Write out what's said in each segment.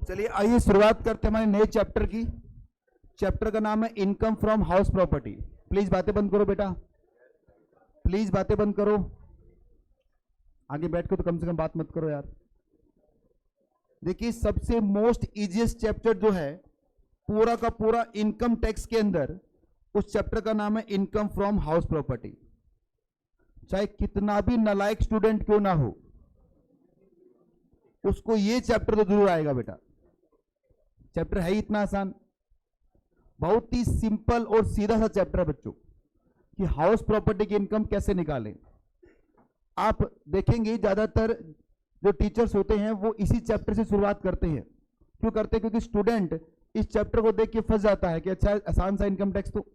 चलिए आइए शुरुआत करते हैं हमारे नए चैप्टर की। चैप्टर का नाम है income from house property. Please बातें बंद करो बेटा, प्लीज बातें बंद करो। आगे बैठ के तो कम से कम बात मत करो यार। देखिए सबसे मोस्ट इजीएस्ट चैप्टर जो है पूरा का पूरा इनकम टैक्स के अंदर, उस चैप्टर का नाम है इनकम फ्रॉम हाउस प्रॉपर्टी। चाहे कितना भी नालायक स्टूडेंट क्यों ना हो, उसको ये चैप्टर तो जरूर आएगा बेटा। चैप्टर है ही इतना आसान, बहुत ही सिंपल और सीधा सा चैप्टर है बच्चों कि हाउस प्रॉपर्टी की इनकम कैसे निकालें। आप देखेंगे ज्यादातर जो टीचर्स होते हैं वो इसी चैप्टर से शुरुआत करते हैं। क्यों करते हैं? क्योंकि स्टूडेंट इस चैप्टर को देख के फंस जाता है कि अच्छा आसान सा इनकम टैक्स, तो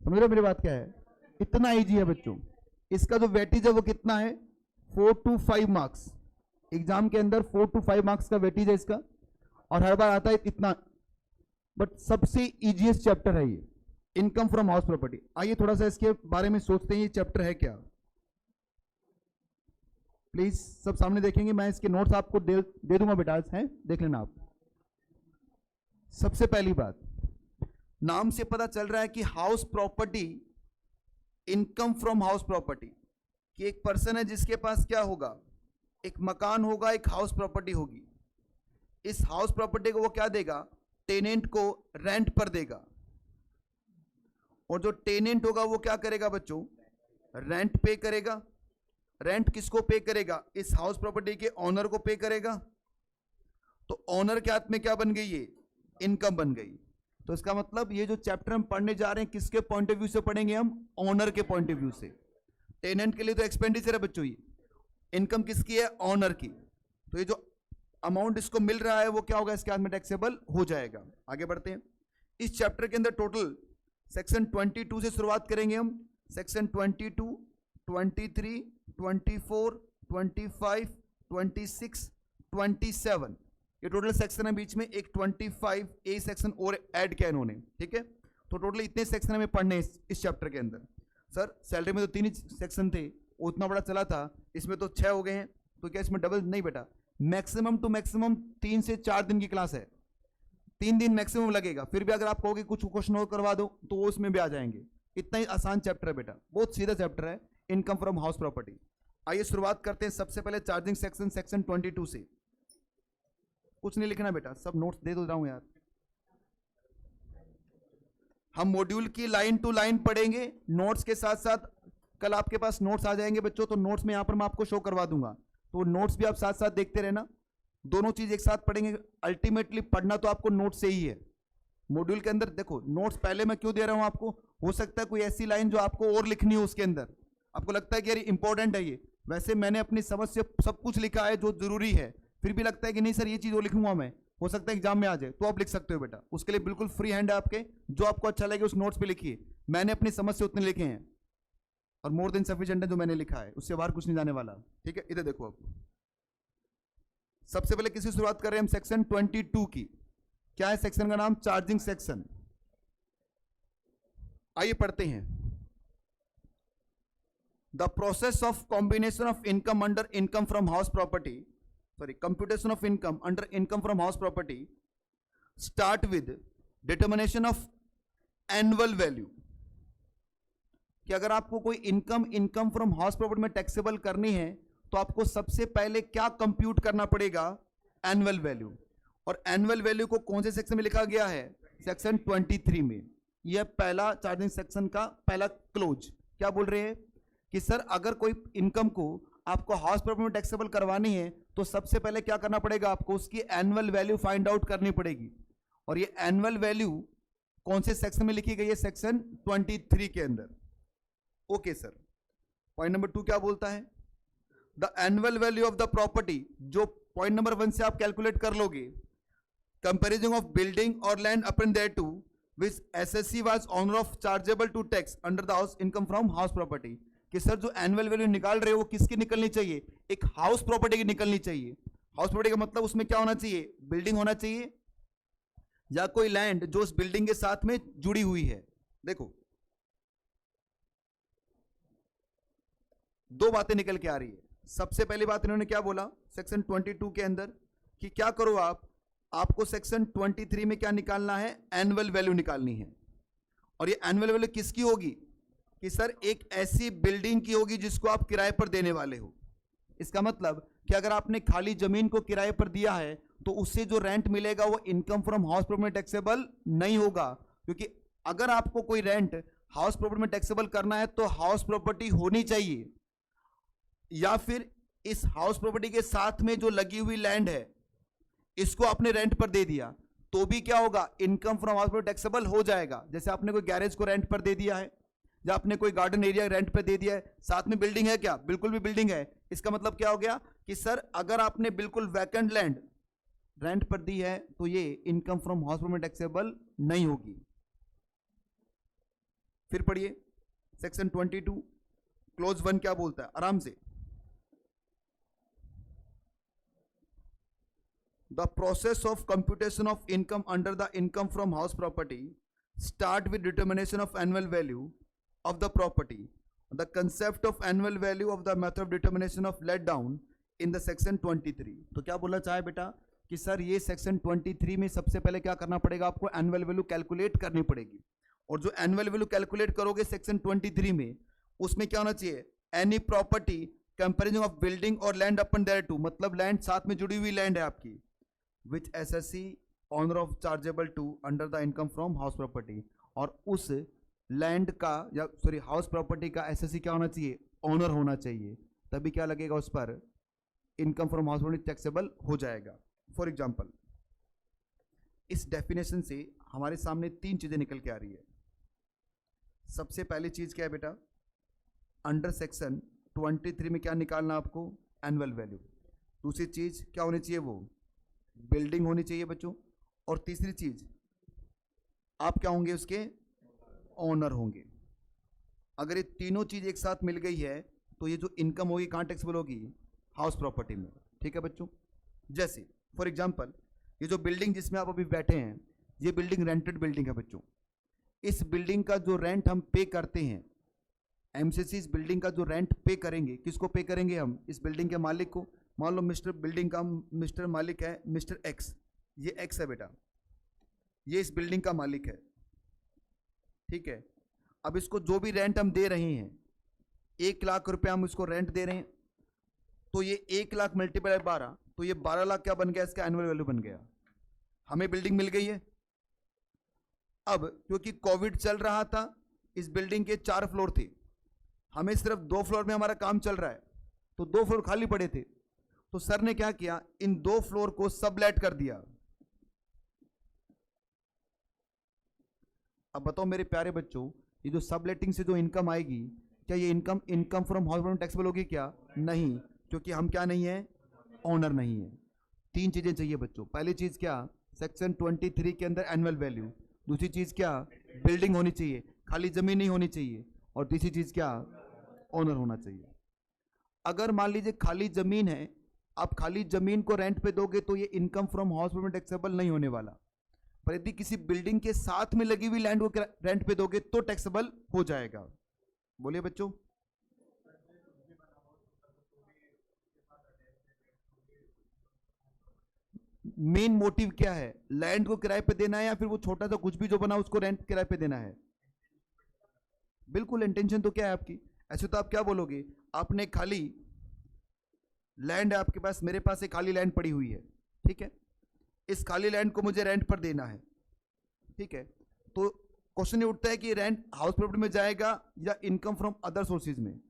समझ रहे हो मेरी बात क्या है? इतना इजी है बच्चों। इसका जो वेटेज है वो कितना है? 4 to 5 मार्क्स। एग्जाम के अंदर 4 to 5 मार्क्स का वेटेज है इसका, और हर बार आता है इतना। बट सबसे इजीएस्ट चैप्टर है ये, इनकम फ्रॉम हाउस प्रॉपर्टी। आइए थोड़ा सा इसके बारे में सोचते हैं, ये चैप्टर है क्या। प्लीज सब सामने देखेंगे, मैं इसके नोट्स आपको दे दूंगा बेटा, हैं देख लेना आप। सबसे पहली बात, नाम से पता चल रहा है कि house property, income from house property, कि एक पर्सन है जिसके पास क्या होगा, एक मकान होगा, एक हाउस प्रॉपर्टी होगी। इस हाउस प्रॉपर्टी को वो क्या देगा? टेनेंट को रेंट पर देगा। और जो टेनेंट होगा वो क्या करेगा बच्चों? रेंट पे करेगा। रेंट किसको पे करेगा? इस हाउस प्रॉपर्टी के ओनर को पे करेगा। तो ओनर के हाथ में क्या बन गई? ये इनकम बन गई। तो इसका मतलब ये जो चैप्टर हम पढ़ने जा रहे हैं किसके पॉइंट ऑफ व्यू से पढ़ेंगे हम? ओनर के पॉइंट ऑफ व्यू से। टेनेंट के लिए तो एक्सपेंडिचर है बच्चों, ये इनकम किसकी है? ओनर की। तो ये जो अमाउंट इसको मिल रहा है वो क्या होगा? इसके हाथ में टैक्सेबल हो जाएगा। आगे बढ़ते हैं। इस चैप्टर के अंदर टोटल सेक्शन 22 से शुरुआत करेंगे हम। सेक्शन 22, 23, 24, 25, 26, 27, ये टोटल सेक्शन है। बीच में एक 25 ए सेक्शन और ऐड किया इन्होंने, ठीक है। तो टोटल इतने सेक्शन हमें पढ़ने इस चैप्टर के अंदर। सर सैलरी में तो 3 ही सेक्शन थे, उतना बड़ा चला था, इसमें तो 6 हो गए हैं, तो क्या इसमें डबल? नहीं बेटा, मैक्सिमम टू मैक्सिमम 3 से 4 दिन की क्लास है, 3 दिन मैक्सिमम लगेगा। फिर भी अगर आप कहोगे कुछ क्वेश्चन और करवा दो तो वो उसमें भी आ जाएंगे। इतना ही आसान चैप्टर है बेटा, बहुत सीधा चैप्टर है, इनकम फ्रॉम हाउस प्रॉपर्टी। आइए शुरुआत करते हैं सबसे पहले चार्जिंग सेक्शन, सेक्शन 22 से। कुछ नहीं लिखना बेटा, सब नोट्स दे दो रहा हूं यार। हम मॉड्यूल की लाइन टू लाइन पढ़ेंगे, नोट्स के साथ साथ कल आपके पास नोट्स आ जाएंगे बच्चों, तो नोट्स में यहां पर मैं आपको शो करवा दूंगा, तो नोट्स भी आप साथ साथ देखते रहना। दोनों चीज एक साथ पढ़ेंगे। अल्टीमेटली पढ़ना तो आपको नोट्स से ही है। मॉड्यूल के अंदर देखो नोट्स पहले मैं क्यों दे रहा हूं आपको, हो सकता है कोई ऐसी लाइन जो आपको और लिखनी हो उसके अंदर, आपको लगता है कि यार इंपॉर्टेंट है ये, वैसे मैंने अपनी समझ से सब कुछ लिखा है जो जरूरी है, फिर भी लगता है कि नहीं सर ये चीज और लिखूंगा मैं, हो सकता है एग्जाम में आ जाए, तो आप लिख सकते हो बेटा। उसके लिए बिल्कुल फ्री हैंड है आपके, जो आपको अच्छा लगे उस नोट्स पे लिखिए। मैंने अपनी समझ से उतने लिखे हैं और मोर देन सफिशिएंट है जो मैंने लिखा है, उससे बाहर कुछ नहीं जाने वाला, ठीक है। इधर देखो, अब सबसे पहले किसी शुरुआत कर रहे हैं हम? सेक्शन 22 की। क्या है सेक्शन का नाम? Charging section. आइए पढ़ते हैं। The process of combination of income under income from house property, sorry computation of income under income from house property start with determination of annual value. कि अगर आपको कोई इनकम फ्रॉम हाउस प्रॉपर्टी में taxable करनी है तो आपको सबसे पहले क्या कंप्यूट करना पड़ेगा? Annual value. और एनुअल वैल्यू को कौन से सेक्शन में लिखा गया है? सेक्शन 23 में। यह पहला चार्जिंग सेक्शन का पहला क्लोज। क्या बोल रहे हैं कि सर अगर कोई इनकम को आपको हाउस प्रॉपर्टी में टैक्सेबल करवानी है तो सबसे पहले क्या करना पड़ेगा? आपको उसकी एनुअल वैल्यू फाइंड आउट करनी पड़ेगी। और ये एनुअल वैल्यू कौन से सेक्शन में लिखी गई है? सेक्शन 23 के अंदर। ओके सर, पॉइंट नंबर 2 क्या बोलता है? The annual value of the property, जो पॉइंट नंबर 1 से आप कैलकुलेट कर लोगे, कंपेरिजन ऑफ बिल्डिंग और land upon thereto which assessee was owner of chargeable to tax under the house income from house property. कि sir जो annual value निकाल रहे हो वो किसकी निकलनी चाहिए? एक हाउस प्रॉपर्टी की निकलनी चाहिए। हाउस प्रॉपर्टी का मतलब उसमें क्या होना चाहिए? बिल्डिंग होना चाहिए या कोई लैंड जो उस बिल्डिंग के साथ में जुड़ी हुई है। देखो दो बातें निकल के आ रही है। सबसे पहली बात इन्होंने क्या बोला सेक्शन 22 के अंदर कि क्या करो आपको सेक्शन 23 में क्या निकालना है, एनुअल वैल्यू निकालनी है। और ये एनुअल वैल्यू किसकी होगी कि सर एक ऐसी बिल्डिंग की होगी जिसको आप किराए पर देने वाले हो। इसका मतलब कि अगर आपने खाली जमीन को किराए पर दिया है तो उससे जो रेंट मिलेगा वो इनकम फ्रॉम हाउस प्रॉपर्टी में टैक्सेबल नहीं होगा, क्योंकि अगर आपको कोई रेंट हाउस प्रॉपर्टी में टैक्सेबल करना है तो हाउस प्रॉपर्टी होनी चाहिए, या फिर इस हाउस प्रॉपर्टी के साथ में जो लगी हुई लैंड है इसको आपने रेंट पर दे दिया तो भी क्या होगा, income from house property taxable हो जाएगा। जैसे आपने कोई गैरेज को रेंट पर दे दिया है या आपने कोई गार्डन एरिया रेंट पर दे दिया है, साथ में बिल्डिंग है क्या, बिल्कुल भी बिल्डिंग है। इसका मतलब क्या हो गया कि सर अगर आपने बिल्कुल वैकेंट लैंड रेंट पर दी है तो ये income from house property taxable नहीं होगी। फिर पढ़िए सेक्शन 22 क्लोज 1 क्या बोलता है, आराम से। The process of computation of income under the income from house property start with determination of annual value of the property. The concept of annual value of the method of determination of let down in the section 23. तो क्या बोलना चाहे बेटा कि sir ये section 23 में सबसे पहले क्या करना पड़ेगा, आपको एनुअल वैल्यू कैलकुलेट करनी पड़ेगी। और जो एनुअल वैल्यू कैलकुलेट करोगे सेक्शन 23 में, उसमें क्या होना चाहिए, any property comparison of building और लैंड अपन देयर टू, मतलब लैंड साथ में जुड़ी हुई लैंड है आपकी, which assessee owner of chargeable to under the income from house property. और उस लैंड का या सॉरी हाउस प्रॉपर्टी का एसएससी क्या होना चाहिए, ऑनर होना चाहिए, तभी क्या लगेगा उस पर, income from house property taxable हो जाएगा। फॉर एग्जांपल इस डेफिनेशन से हमारे सामने 3 चीजें निकल के आ रही है। सबसे पहली चीज क्या है बेटा, अंडर सेक्शन 23 में क्या निकालना आपको, एनुअल वैल्यू। दूसरी चीज क्या होनी चाहिए, वो बिल्डिंग होनी चाहिए बच्चों। और तीसरी चीज आप क्या होंगे, उसके ओनर होंगे। अगर ये तीनों चीज एक साथ मिल गई है तो ये जो इनकम होगी कहां टैक्सेबल होगी, हाउस प्रॉपर्टी में। ठीक है बच्चों, जैसे फॉर एग्जांपल ये जो बिल्डिंग जिसमें आप अभी बैठे हैं, ये बिल्डिंग रेंटेड बिल्डिंग है बच्चों। इस बिल्डिंग का जो रेंट हम पे करते हैं, एमसीसी इस बिल्डिंग का जो रेंट पे करेंगे, किसको पे करेंगे हम, इस बिल्डिंग के मालिक को। मान लो मिस्टर बिल्डिंग का मिस्टर मालिक है मिस्टर एक्स, ये एक्स है बेटा, ये इस बिल्डिंग का मालिक है। ठीक है, अब इसको जो भी रेंट हम दे रहे हैं, 1 लाख रुपए हम इसको रेंट दे रहे हैं, तो ये 1 लाख मल्टीप्लाई 12, तो ये 12 लाख क्या बन गया, इसका एनुअल वैल्यू बन गया। हमें बिल्डिंग मिल गई है। अब क्योंकि कोविड चल रहा था, इस बिल्डिंग के 4 फ्लोर थे, हमें सिर्फ 2 फ्लोर में हमारा काम चल रहा है, तो 2 फ्लोर खाली पड़े थे। तो सर ने क्या किया, इन 2 फ्लोर को सबलेट कर दिया। अब बताओ मेरे प्यारे बच्चों, ये जो सबलेटिंग से जो इनकम आएगी, क्या ये income from house property taxable होगी क्या, नहीं, क्योंकि हम क्या नहीं है, ओनर नहीं है। 3 चीजें चाहिए बच्चों। पहली चीज क्या, सेक्शन 23 के अंदर एनुअल वैल्यू। दूसरी चीज क्या, बिल्डिंग होनी चाहिए, खाली जमीन नहीं होनी चाहिए। और तीसरी चीज क्या, ओनर होना चाहिए। अगर मान लीजिए खाली जमीन है, आप खाली जमीन को रेंट पे दोगे तो ये income from house property taxable नहीं होने वाला। पर यदि किसी बिल्डिंग के साथ में लगी हुई लैंड को रेंट पे दोगे तो टैक्सेबल हो जाएगा। बोलिए बच्चों। मेन मोटिव क्या है, लैंड को किराए पे देना है या फिर वो छोटा सा कुछ भी जो बना उसको रेंट किराए पे देना है। बिल्कुल, इंटेंशन तो क्या है आपकी। ऐसे तो आप क्या बोलोगे, आपने खाली लैंड है आपके पास, मेरे पास एक खाली लैंड पड़ी हुई है, ठीक है, इस खाली लैंड को मुझे रेंट पर देना है, ठीक है, तो क्वेश्चन ये उठता है कि रेंट हाउस प्रॉपर्टी में जाएगा या इनकम फ्रॉम अदर सोर्सेज में।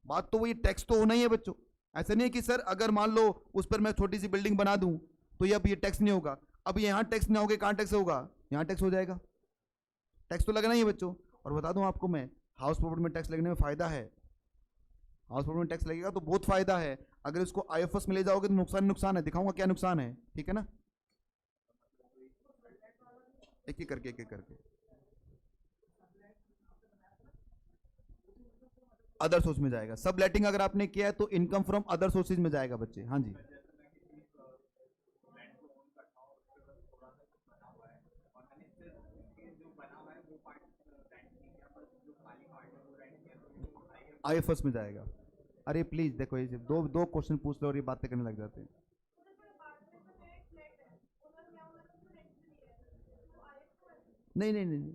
बात तो वही, टैक्स तो होना ही है बच्चों। ऐसा नहीं है कि सर अगर मान लो उस पर मैं छोटी सी बिल्डिंग बना दूं तो ये अब ये टैक्स नहीं होगा। अब यहां टैक्स नहीं होगा, कहां टैक्स होगा, यहां टैक्स हो जाएगा। टैक्स तो लगना ही है बच्चों। और बता दूं आपको मैं, हाउस प्रॉपर्टी में टैक्स लगने में फायदा है। हाउस प्रॉपर्टी में टैक्स लगेगा तो बहुत फायदा है। अगर इसको आईएफएस में ले जाओगे तो नुकसान नुकसान है, दिखाऊंगा क्या नुकसान है, ठीक है ना। एक एक करके अदर सोर्स में जाएगा। सब लेटिंग अगर आपने किया है तो इनकम फ्रॉम अदर सोर्सेज में जाएगा बच्चे। हाँ जी, आईएफएस में जाएगा। अरे प्लीज देखो, ये दो दो क्वेश्चन पूछ लो और ये बातें करने लग जाते हैं। नहीं नहीं नहीं नहीं,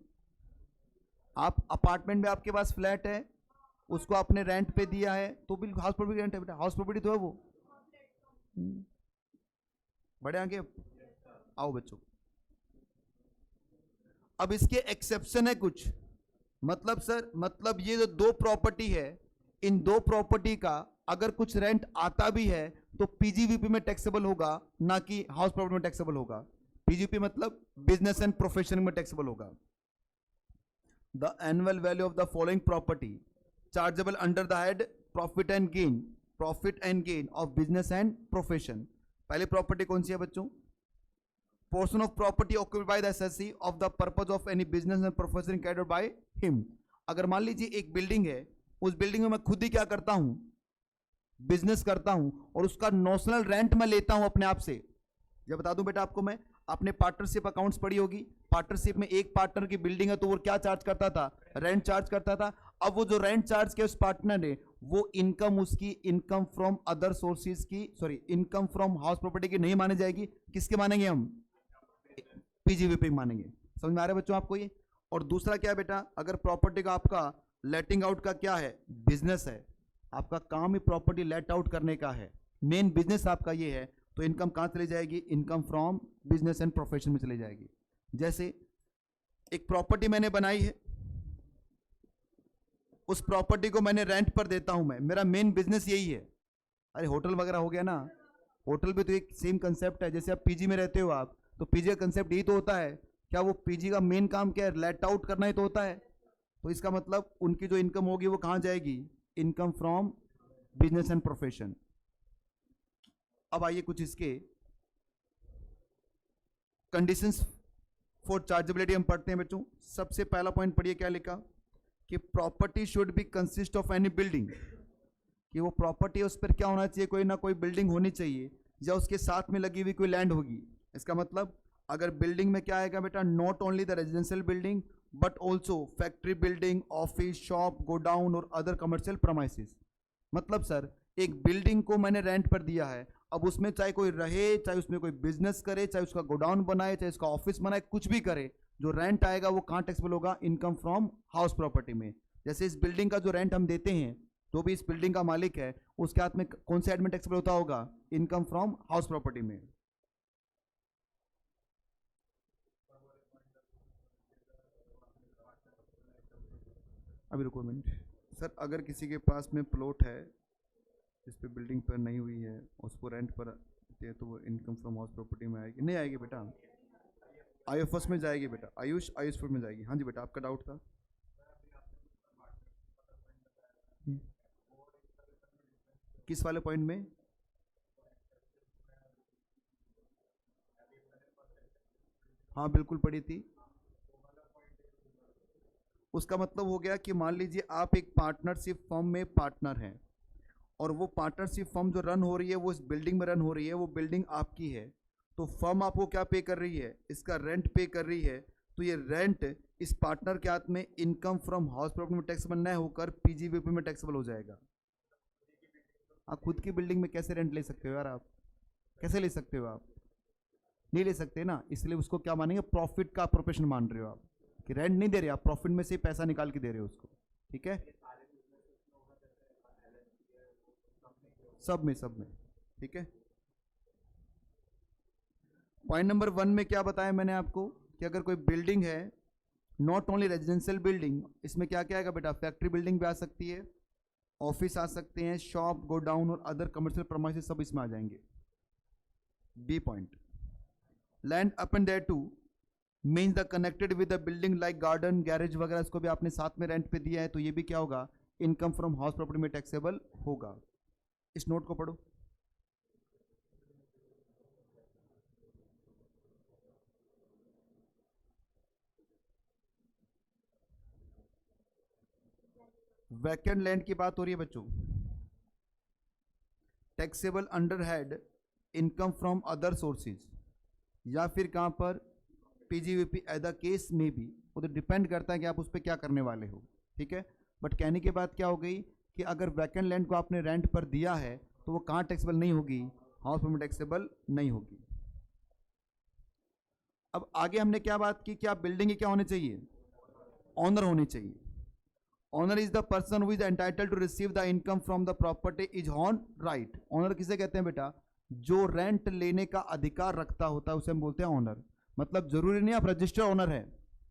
आप अपार्टमेंट में आपके पास फ्लैट है, उसको आपने रेंट पे दिया है तो बिल्कुल हाउस प्रॉपर्टी रेंट है बेटा, हाउस प्रॉपर्टी तो है वो। बड़े आगे आओ बच्चों। अब इसके एक्सेप्शन है कुछ, मतलब सर, मतलब ये जो दो प्रॉपर्टी है, इन दो प्रॉपर्टी का अगर कुछ रेंट आता भी है तो पीजीवीपी में टैक्सेबल होगा, ना कि हाउस प्रॉपर्टी में टैक्सेबल होगा। पीजीवीपी मतलब बिजनेस एंड प्रोफेशन में टैक्सेबल होगा। The annual value of the following property chargeable under the head profit and gain of business and profession. पहली प्रॉपर्टी कौन सी है बच्चों? Portion of property occupied by the assessee of the purpose of any business and profession carried out by him. अगर मान लीजिए एक building है, उस बिल्डिंग में मैं खुद ही क्या करता हूं, बिजनेस करता हूं, और उसका नॉशनल रेंट मैं लेता हूं अपने आप से। जब बता दूं बेटा आपको मैं, आपने पार्टनरशिप अकाउंट्स पढ़ी होगी, पार्टनरशिप में एक पार्टनर की बिल्डिंग है तो वो क्या चार्ज करता था? रेंट चार्ज करता था। अब वो जो रेंट चार्ज किया उस पार्टनर ने, वो इनकम उसकी इनकम फ्रॉम अदर सोर्सेज की, sorry income from house property की नहीं मानी जाएगी। किसके मानेंगे हम? पीजीवीपी मानेंगे। समझ में आ रहा है बच्चों आपको ये? और दूसरा क्या है बेटा, अगर प्रॉपर्टी का आपका लेटिंग आउट का क्या है, बिजनेस है, आपका काम ही प्रॉपर्टी लेट आउट करने का है, मेन बिजनेस आपका ये है, तो इनकम कहां चली जाएगी? Income from business and profession में चली जाएगी। जैसे एक प्रॉपर्टी मैंने बनाई है, उस प्रॉपर्टी को मैंने रेंट पर देता हूं, मैं, मेरा मेन बिजनेस यही है। अरे होटल वगैरह हो गया ना, होटल भी तो एक सेम कंसेप्ट है। जैसे आप पीजी में रहते हो आप, तो पीजी का कंसेप्ट यही तो होता है। क्या वो पीजी का मेन काम क्या है? लेट आउट करना ही तो होता है। तो इसका मतलब उनकी जो इनकम होगी वो कहां जाएगी? Income from business and profession. अब आइए कुछ इसके कंडीशंस फॉर चार्जेबिलिटी हम पढ़ते हैं बच्चों। सबसे पहला पॉइंट पढ़िए, क्या लिखा कि property should be consist of any building, कि वो प्रॉपर्टी है उस पर क्या होना चाहिए? कोई ना कोई बिल्डिंग होनी चाहिए, या उसके साथ में लगी हुई कोई लैंड होगी। इसका मतलब अगर बिल्डिंग में क्या आएगा बेटा, not only the residential building but also factory building, office, shop, godown और अदर कमर्शियल प्रमाइसेस। मतलब सर एक बिल्डिंग को मैंने रेंट पर दिया है, अब उसमें चाहे कोई रहे, चाहे उसमें कोई बिजनेस करे, चाहे उसका गोडाउन बनाए, चाहे उसका ऑफिस बनाए, कुछ भी करे, जो रेंट आएगा वो कहाँ टैक्सेबल होगा? इनकम फ्रॉम हाउस प्रॉपर्टी में। जैसे इस बिल्डिंग का जो रेंट हम देते हैं, जो भी इस बिल्डिंग का मालिक है, उसके हाथ में कौन से हेड में टैक्सेबल होता होगा? इनकम फ्रॉम हाउस प्रॉपर्टी में। अभी रुको मिनट सर, अगर किसी के पास में प्लॉट है जिस पे बिल्डिंग पर नहीं हुई है, उसको रेंट पर है, तो वो इनकम फ्रॉम हाउस प्रॉपर्टी में आएगी? नहीं आएगी बेटा, आईएफएस में जाएगी बेटा, आयुष आयुष में जाएगी। हाँ जी बेटा, आपका डाउट था। किस वाले पॉइंट में? हाँ बिल्कुल पढ़ी थी। उसका मतलब हो गया कि मान लीजिए आप एक पार्टनरशिप फर्म में पार्टनर हैं, और वो पार्टनरशिप फर्म जो रन हो रही है वो इस बिल्डिंग में रन हो रही है, वो बिल्डिंग आपकी है, तो फर्म आपको क्या पे कर रही है? इसका रेंट पे कर रही है। तो ये रेंट इस पार्टनर के हाथ में इनकम फ्रॉम हाउस प्रॉपर्टी में टैक्सेबल न होकर पीजीवीपी में टैक्सेबल हो जाएगा। आप खुद की बिल्डिंग में कैसे रेंट ले सकते हो यार? आप कैसे ले सकते हो? आप नहीं ले सकते ना, इसलिए उसको क्या मानेंगे? प्रॉफिट का प्रोपोर्शन मान रहे हो आप, कि रेंट नहीं दे रहे आप, प्रॉफिट में से पैसा निकाल के दे रहे हो उसको। ठीक है, सब में। ठीक है, पॉइंट नंबर 1 में क्या बताया मैंने आपको कि अगर कोई बिल्डिंग है, नॉट ओनली रेजिडेंशियल बिल्डिंग, इसमें क्या क्या आएगा बेटा? फैक्ट्री बिल्डिंग भी आ सकती है, ऑफिस आ सकते हैं, शॉप, गोडाउन और अदर कमर्शियल प्रीमाइसेस सब इसमें आ जाएंगे। B point, land appurtenant thereto means the connected with the building like garden, garage वगैरह, इसको भी आपने साथ में रेंट पे दिया है, तो ये भी क्या होगा? इनकम फ्रॉम हाउस प्रॉपर्टी में टैक्सेबल होगा। इस नोट को पढ़ो। वैकेंट लैंड की बात हो रही है बच्चों, taxable under head income from other sources, या फिर कहां पर? पीजीवीपी एज द केस में भी, वो तो डिपेंड करता है कि आप उस पर क्या करने वाले हो। ठीक है, बट कहने के बाद क्या हो गई कि अगर वैकेंट लैंड को आपने रेंट पर दिया है तो वो कहाँ टैक्सेबल नहीं होगी? हाउस में टैक्सेबल नहीं होगी। अब आगे हमने क्या बात की कि आप बिल्डिंग के क्या होने चाहिए, ऑनर होने चाहिए। Owner is the person who is entitled to receive the income from the property is on right. Owner किसे कहते हैं बेटा, जो रेंट लेने का अधिकार रखता होता है उसे हम बोलते हैं ऑनर। मतलब जरूरी नहीं आप रजिस्टर्ड ऑनर है।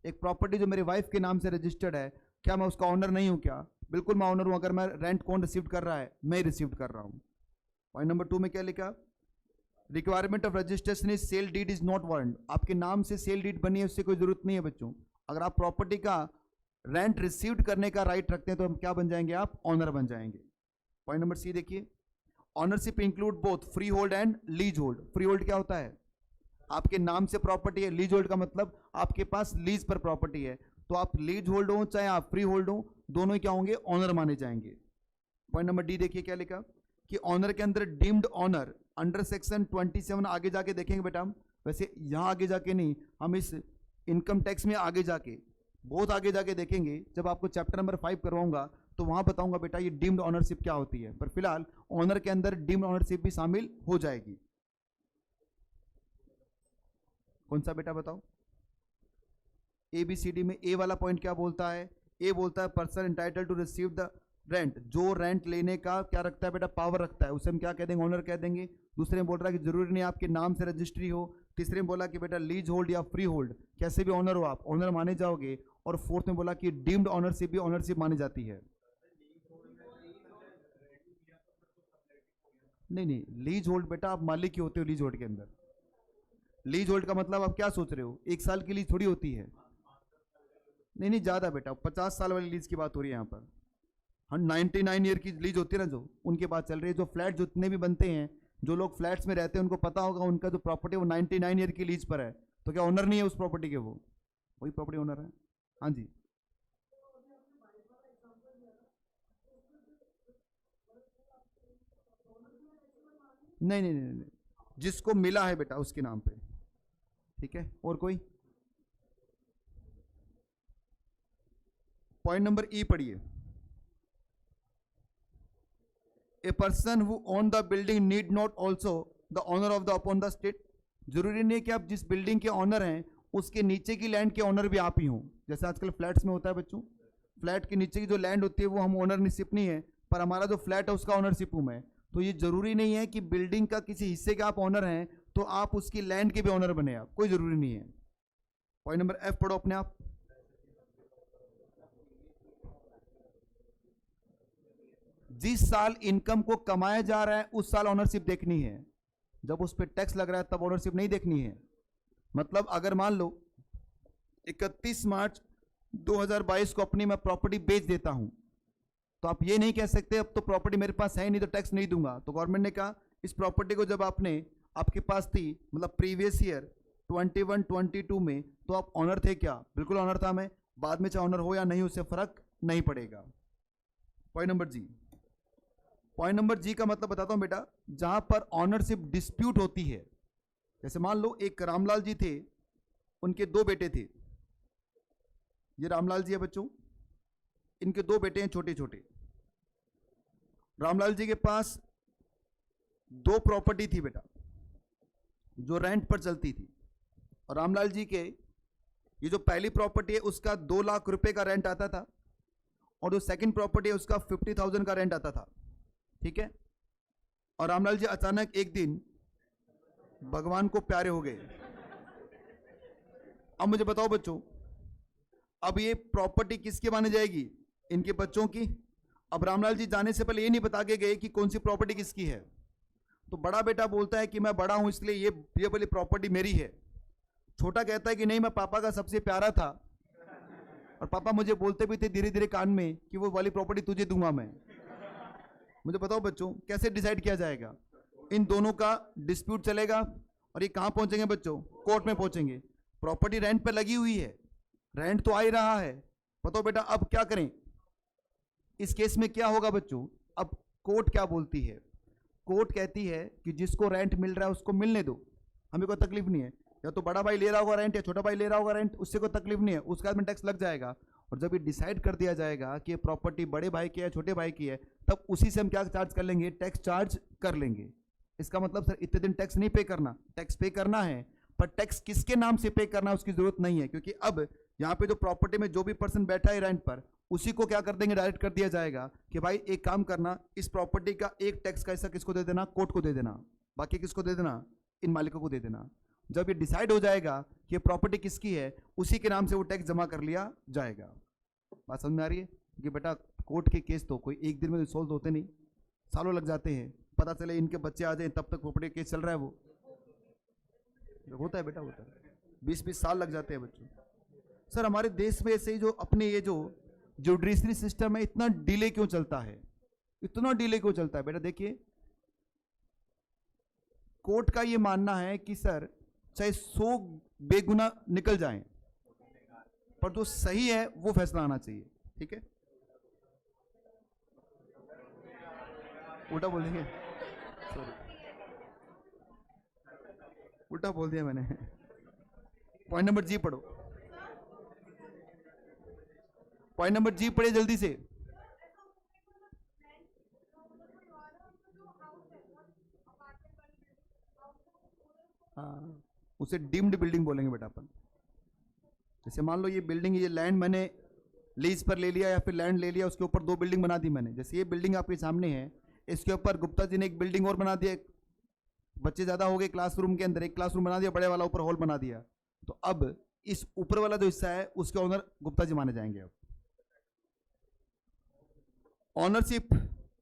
एक प्रॉपर्टी जो मेरी वाइफ के नाम से रजिस्टर्ड है, क्या मैं उसका ऑनर नहीं हूं क्या? बिल्कुल मैं ऑनर हूं। अगर मैं रेंट कौन रिसीव कर रहा है, मैं रिसीव कर रहा हूं। पॉइंट नंबर 2 में क्या लिखा, requirement of registration is sale deed is not warrant. आपके नाम से सेल डीड बनी है, उससे कोई जरूरत नहीं है बच्चों। अगर आप प्रॉपर्टी का रेंट रिसीव्ड करने का राइट रखते हैं तो हम क्या बन जाएंगे, आप ऑनर बन जाएंगे। पॉइंट नंबर सी देखिए, ownership include both free hold and lease hold. Free hold क्या होता है, आपके नाम से प्रॉपर्टी है। लीज होल्ड का मतलब आपके पास लीज पर प्रॉपर्टी है। तो आप लीज होल्ड हो चाहे आप फ्री होल्ड हो, दोनों ही क्या होंगे, ऑनर माने जाएंगे। पॉइंट नंबर डी देखिए क्या लिखा कि ऑनर के अंदर डीम्ड ऑनर अंडर सेक्शन 27 आगे जाके देखेंगे बेटा हम, वैसे यहां आगे जाके नहीं, हम इस इनकम टैक्स में आगे जाके, बहुत आगे जाके देखेंगे। जब आपको चैप्टर नंबर 5 करवाऊंगा तो वहां बताऊंगा बेटा ये डीम्ड ऑनरशिप क्या होती है। पर फिलहाल ऑनर के अंदर डीम्ड ऑनरशिप भी शामिल हो जाएगी। कौन सा बेटा बताओ, ABCD में ए वाला पॉइंट क्या बोलता है? ए बोलता है person entitled to receive the rent. जो रेंट लेने का क्या रखता है बेटा, पावर रखता है, उसे हम क्या कह देंगे, ऑनर कह देंगे। दूसरे में बोल रहा है कि जरूरी नहीं आपके नाम से रजिस्ट्री हो। तीसरे में बोला कि बेटा लीज होल्ड या फ्री होल्ड, कैसे भी ऑनर हो आप ऑनर माने जाओगे। और फोर्थ में बोला कि डीम्ड ऑनरशिप भी ऑनरशिप मानी जाती है। नहीं नहीं, लीज होल्ड बेटा आप मालिक ही होते हो लीज होल्ड के अंदर। लीज होल्ड का मतलब आप क्या सोच रहे हो, 1 साल की लीज थोड़ी होती है। नहीं नहीं, ज्यादा बेटा 50 साल वाली लीज की बात हो रही है यहाँ पर। 99 ईयर की लीज होती है ना, जो उनके बात चल रही है। जो फ्लैट जितने भी बनते हैं, जो लोग फ्लैट्स में रहते हैं उनको पता होगा, उनका जो प्रॉपर्टी वो 99 ईयर की लीज पर है। तो क्या ऑनर नहीं है उस प्रॉपर्टी के, वो वही प्रॉपर्टी ओनर है। हाँ जी, नहीं नहीं नहीं नहीं, जिसको मिला है बेटा उसके नाम पे। ठीक है, और कोई? पॉइंट नंबर ई पढ़िए, a person who own the building need not also the owner of the upon the state. जरूरी नहीं है कि आप जिस बिल्डिंग के ऑनर हैं उसके नीचे की लैंड के ऑनर भी आप ही हों। जैसे आजकल फ्लैट्स में होता है बच्चों, फ्लैट के नीचे की जो लैंड होती है वो हम ओनरशिप नहीं है, पर हमारा जो फ्लैट है उसका ऑनरशिप हूं मैं। तो ये जरूरी नहीं है कि बिल्डिंग का किसी हिस्से का आप ऑनर हैं तो आप उसकी लैंड के भी ऑनर बने, आप कोई जरूरी नहीं है। पॉइंट नंबर एफ पढ़ो अपने आप, जिस साल इनकम को कमाया जा रहा है उस साल ऑनरशिप देखनी है। जब उस पर टैक्स लग रहा है तब ऑनरशिप नहीं देखनी है। मतलब अगर मान लो 31 मार्च 2022 को अपनी मैं प्रॉपर्टी बेच देता हूं, तो आप ये नहीं कह सकते अब तो प्रॉपर्टी मेरे पास है नहीं तो टैक्स नहीं दूंगा। तो गवर्नमेंट ने कहा इस प्रॉपर्टी को जब आपके पास थी, मतलब प्रीवियस ईयर 21-22 में, तो आप ऑनर थे क्या? बिल्कुल ऑनर था मैं। बाद में चाहे ऑनर हो या नहीं उससे फर्क नहीं पड़ेगा। पॉइंट नंबर जी, पॉइंट नंबर जी का मतलब बताता हूं बेटा, जहां पर ऑनरशिप डिस्प्यूट होती है। जैसे मान लो एक रामलाल जी थे, उनके 2 बेटे थे। ये रामलाल जी है बच्चों, इनके 2 बेटे हैं छोटे छोटे। रामलाल जी के पास 2 प्रॉपर्टी थी बेटा जो रेंट पर चलती थी। और रामलाल जी के ये जो पहली प्रॉपर्टी है उसका 2 लाख रुपए का रेंट आता था, और जो सेकंड प्रॉपर्टी है उसका 50,000 का रेंट आता था। ठीक है, और रामलाल जी अचानक एक दिन भगवान को प्यारे हो गए। अब मुझे बताओ बच्चों, अब ये प्रॉपर्टी किसकी मानी जाएगी? इनके बच्चों की। अब रामलाल जी जाने से पहले ये नहीं बता के गए कि कौन सी प्रॉपर्टी किसकी है। तो बड़ा बेटा बोलता है कि मैं बड़ा हूं इसलिए ये वाली प्रॉपर्टी मेरी है। छोटा कहता है कि नहीं, मैं पापा का सबसे प्यारा था और पापा मुझे बोलते भी थे धीरे धीरे कान में कि वो वाली प्रॉपर्टी तुझे दूंगा मैं। मुझे बताओ बच्चों, कैसे डिसाइड किया जाएगा? इन दोनों का डिस्प्यूट चलेगा और ये कहां पहुंचेंगे बच्चों? कोर्ट में पहुंचेंगे। प्रॉपर्टी रेंट पे लगी हुई है, रेंट तो आ ही रहा है। बताओ बेटा अब क्या करें? इस केस में क्या होगा बच्चों? अब कोर्ट क्या बोलती है? कोर्ट कहती है कि जिसको रेंट मिल रहा है उसको मिलने दो, हमें कोई तकलीफ नहीं है। या तो बड़ा भाई ले रहा होगा रेंट या छोटा भाई ले रहा होगा रेंट, उससे कोई तकलीफ नहीं है, उसके बाद में टैक्स लग जाएगा। और जब ये डिसाइड कर दिया जाएगा कि ये प्रॉपर्टी बड़े भाई की है छोटे भाई की है, तब उसी से हम क्या चार्ज कर लेंगे? टैक्स चार्ज कर लेंगे। इसका मतलब सर इतने दिन टैक्स नहीं पे करना, टैक्स पे करना है, पर टैक्स किसके नाम से पे करना है उसकी जरूरत नहीं है, क्योंकि अब यहाँ पे जो प्रॉपर्टी में जो भी पर्सन बैठा है रेंट पर, उसी को क्या कर देंगे, डायरेक्ट कर दिया जाएगा कि भाई एक काम करना, इस प्रॉपर्टी का एक टैक्स का हिस्सा किसको दे देना, कोर्ट को दे देना, बाकी किसको दे देना, इन मालिकों को दे देना। जब ये डिसाइड हो जाएगा कि प्रॉपर्टी किसकी है, उसी के नाम से वो टैक्स जमा कर लिया जाएगा। बात समझ में आ रही है? कि बेटा कोर्ट के केस तो कोई एक दिन में सॉल्व होते नहीं, सालों लग जाते हैं, पता चले इनके बच्चे आ जाए तब तक प्रॉपर्टी केस चल रहा है, वो होता है बेटा, होता है, 20-20 साल लग जाते हैं बच्चों। सर हमारे देश में ऐसे ही जो अपने ये जो जुडिशरी सिस्टम है, इतना डिले क्यों चलता है, इतना डिले क्यों चलता है? बेटा देखिए, कोर्ट का ये मानना है कि सर चाहे 100 बेगुनाह निकल जाएं, पर जो सही है वो फैसला आना चाहिए। ठीक है, उल्टा बोल देंगे, सॉरी उल्टा बोल दिया मैंने। पॉइंट नंबर जी पढ़ो, पॉइंट नंबर जी पढ़े जल्दी से। हाँ, उसे डीम्ड बिल्डिंग बोलेंगे बेटा अपन। जैसे मान लो ये बिल्डिंग, ये लैंड मैंने लीज पर ले लिया या फिर लैंड ले लिया, उसके ऊपर 2 बिल्डिंग बना दी मैंने। जैसे ये बिल्डिंग आपके सामने है, इसके ऊपर गुप्ता जी ने एक बिल्डिंग और बना दिया, बच्चे ज्यादा हो गए क्लासरूम के अंदर, एक क्लासरूम बना दिया बड़े वाला, ऊपर हॉल बना दिया। तो अब इस ऊपर वाला जो हिस्सा है उसके ओनर गुप्ता जी माने जाएंगे। अब ownership,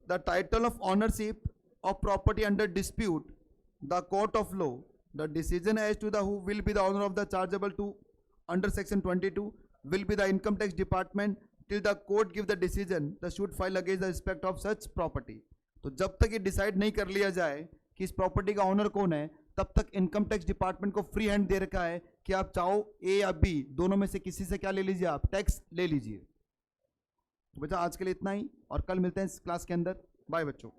the title of ownership of property under dispute, the court of law, the decision as to the who will be the owner of the chargeable to under section 22 will be the income tax department till the court give the decision the suit file against the respect of such property। तो जब तक ये decide नहीं कर लिया जाए कि इस प्रॉपर्टी का ओनर कौन है, तब तक इनकम टैक्स डिपार्टमेंट को फ्री हैंड दे रखा है कि आप चाहो ए या बी, दोनों में से किसी से क्या ले लीजिए, आप टैक्स ले लीजिए। तो बेटा आज के लिए इतना ही, और कल मिलते हैं इस क्लास के अंदर। बाय बच्चों।